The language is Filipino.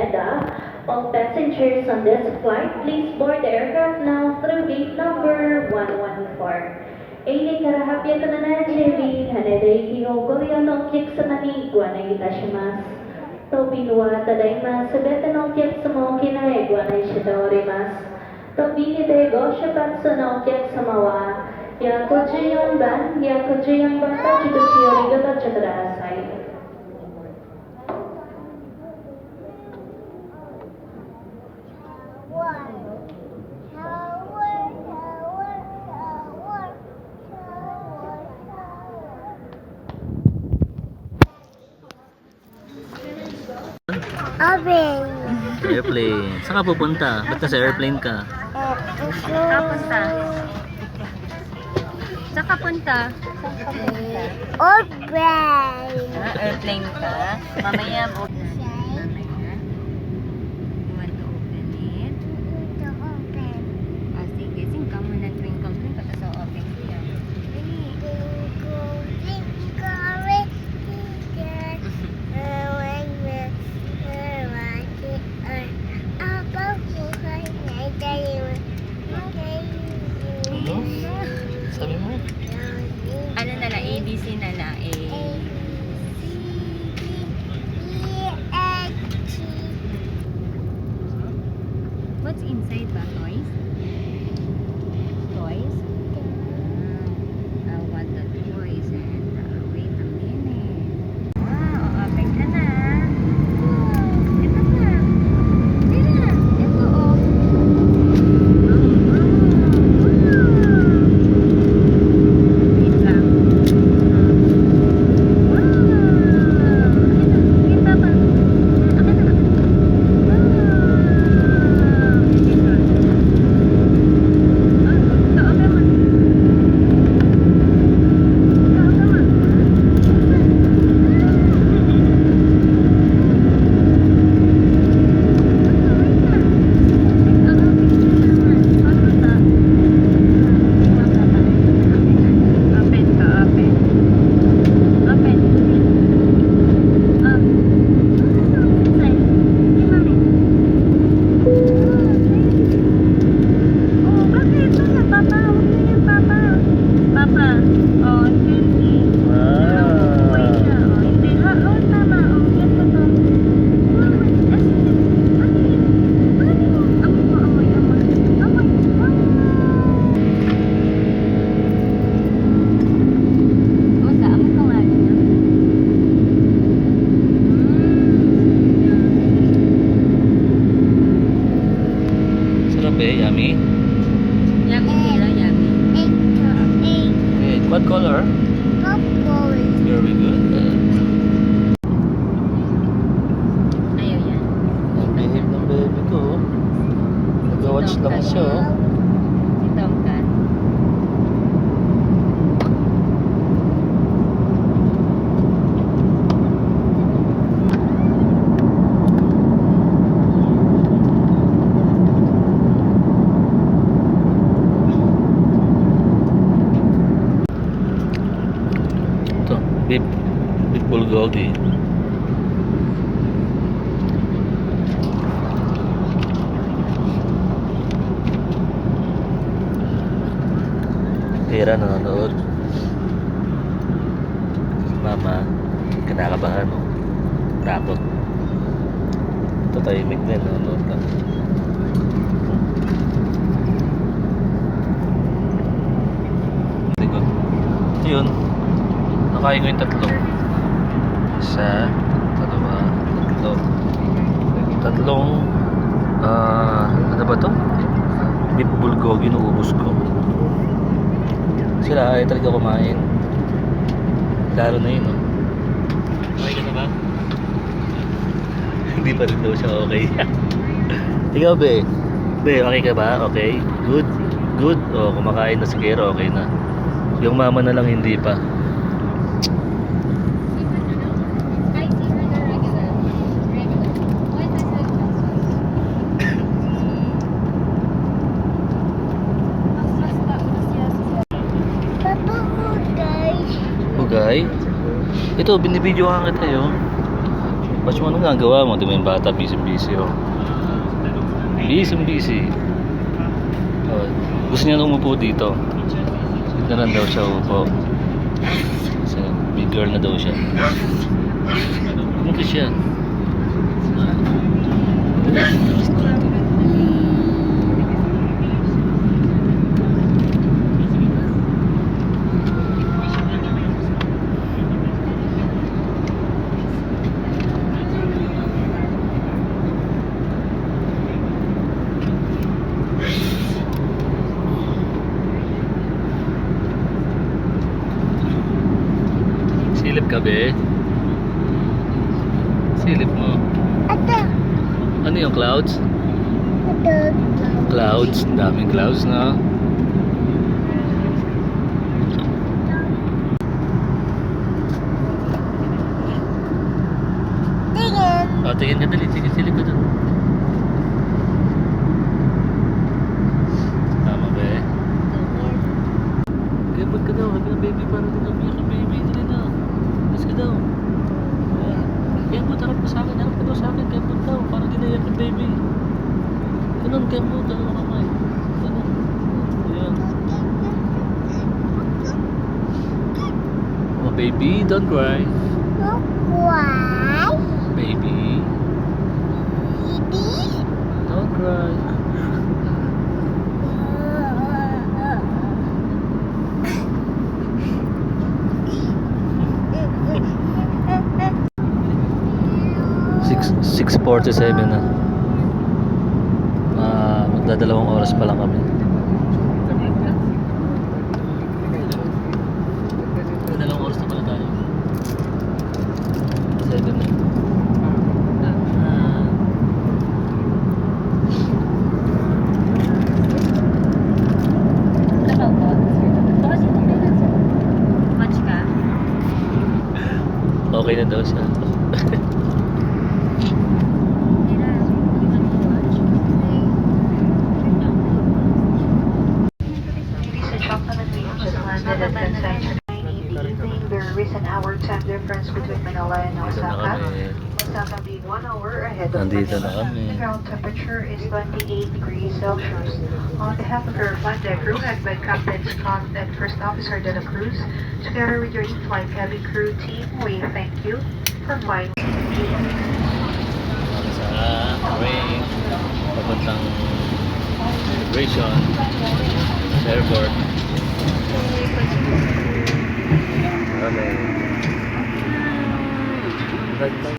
Canada. All passengers on this flight, please board the aircraft now through gate number 114. エイから870便、羽田行きをご利用のお客様にご案内いたします。当便はただいますべてのお客様を機内へご案内しております。当便でご出発のお客様は、約14番立ち口よりご搭乗ください。Airplane. Saan ka pupunta? Ba't nasa airplane ka? Kapunta. Saan ka punta? Airplane ka? Mamaya open. Mamaya. You want to open it? Oh, sige. Sing ka muna. Twinkle, twinkle. Tapos open ko yan. Sabi mo? Ano na lang? ABC na lang. What's inside ba? Toys? Toys? I want the toys and wait a minute. Wow, open ka na. Ito na. Ito na. Ito oh. Wait lang. Wow. Kita ba? Akin na. Wow. This one. Ito, open mo. Sarap eh, yummy. Yummy nila, yummy. Okay, what color? Very good. Ayaw yan. Ang behave ng baby ko. Nag-watch lang siya. Si Tomcat. Ito, beef bulgogi. Pera nanonood. Mama, kinakabahan no? Takot. Ito tahimik din, nanonood lang. Likod. Ito yun. Nakain ko yung tatlo. Isa, dalawa, tatlo. Tatlong, ano ba to? Beef bulgogi, inuubos ko. Sila ay talaga kumain. Laro na yun, no? Okay ka na ba? Hindi pa rin daw siya okay. Ikaw, be? Be, okay ka ba? Okay? Good? Good? O, kumakain na si Kero, okay na. Yung mama na lang hindi pa. Hugay? Ito, binibidyo ka kita yun. Ba't mo anong gagawa mo? Di mo yung bata, busy-busy oh. Busy-busy. Oh, gusto niya na umupo dito. Dito na lang daw siya umupo. So, big girl na daw siya. Ano siya? Silip ka be? Silip mo. Ano yung clouds? Clouds, daming clouds na. Oh, tingin ka dali, sige, silip ka dun. Tama ba eh? Kebot ka daw, habi ng baby, parang din umiyak ang baby, dali na. Mas ka daw. Kebot, harap ka sa akin, harap ka daw sa akin, kebot daw, parang ginaiyak ang baby. Ganun, kebot, ano kamay. Ganun. Ayan. Oh baby, don't cry. Baby, don't cry. Six 6:47 na. Magdadalawang oras pa lang kami. Dalawang oras na pala tayo. 7 na. Watch ka? Okay na daw siya. Ladies and gentlemen, we have just landed at Concentric evening. There is an hour time difference between Manila and Dito na Osaka. kami. Osaka being 1 hour ahead of Nandito na Manila. kami. The ground temperature is 28 degrees Celsius. On behalf of our flight deck crew, led by Captain Scott and First Officer De La Cruz, together with your in-flight cabin crew team, we thank you for flying. Sa train papuntang celebration sa airport. Okay.